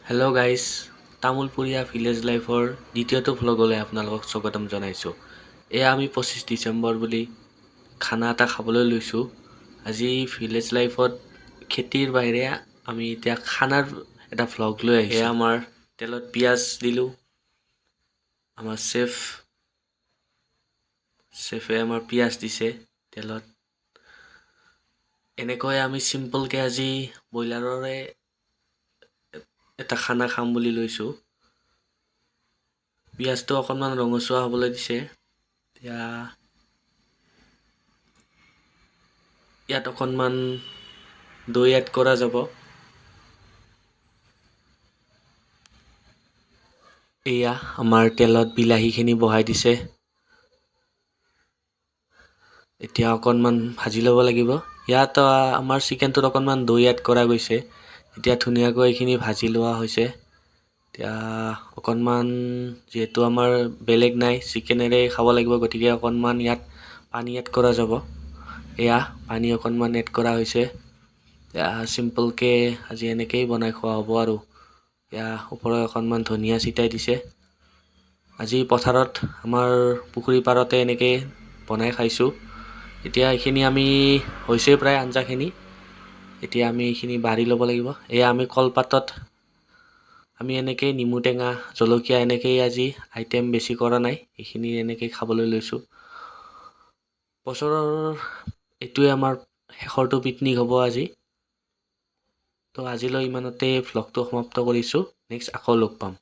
Hello' guys, তামোলপুৰীয়া village লাইফৰ দ্বিতীয়টো ভ্লগলৈ আপোনালোকক স্বাগতম জনাইছোঁ। এয়া আমি 25 ডিচেম্বৰ বুলি খানা এটা খাবলৈ লৈছোঁ। আজি ভিলেজ লাইফত খেতিৰ বাহিৰে আমি এতিয়া খানাৰ এটা ভ্লগ লৈ আহিছোঁ। এয়া আমাৰ তেলত পিঁয়াজ দিলোঁ। আমাৰ চেফে আমাৰ পিঁয়াজ দিছে তেলত। এনেকৈ আমি চিম্পলকৈ আজি ব্ৰইলাৰৰে এটা খানা খাম বুলি লৈছোঁ। পিঁয়াজটো অকণমান ৰঙচুৱা হ'বলৈ দিছে। এতিয়া ইয়াত অকণমান দৈ এড কৰা যাব। এয়া আমাৰ তেলত বিলাহীখিনি বহাই দিছে। এতিয়া অকণমান ভাজি ল'ব লাগিব। ইয়াত আমাৰ চিকেনটোত অকণমান দৈ এড কৰা গৈছে। এতিয়া ধুনীয়াকৈ এইখিনি ভাজি লোৱা হৈছে। এতিয়া অকণমান যিহেতু আমাৰ বেলেগ নাই, চিকেনেৰে খাব লাগিব, গতিকে অকণমান ইয়াত পানী এড কৰা যাব। এয়া পানী অকণমান এড কৰা হৈছে। এতিয়া চিম্পলকৈ আজি এনেকৈয়ে বনাই খোৱা হ'ব আৰু। এতিয়া ওপৰত অকণমান ধনিয়া ছিটাই দিছে। আজি পথাৰত আমাৰ পুখুৰী পাৰতে এনেকৈ বনাই খাইছোঁ। এতিয়া এইখিনি আমি হৈছে প্ৰায় আঞ্জাখিনি। এতিয়া আমি এইখিনি বাঢ়ি ল'ব লাগিব। এয়া আমি কলপাতত আমি এনেকৈ নেমু টেঙা, জলকীয়া এনেকৈয়ে আজি আইটেম বেছি কৰা নাই। এইখিনি এনেকৈ খাবলৈ লৈছোঁ। বছৰৰ এইটোৱে আমাৰ শেষৰটো পিকনিক হ'ব আজি। তো আজিলৈ ইমানতে ভ্লগটো সমাপ্ত কৰিছোঁ। নেক্সট আকৌ লগ পাম।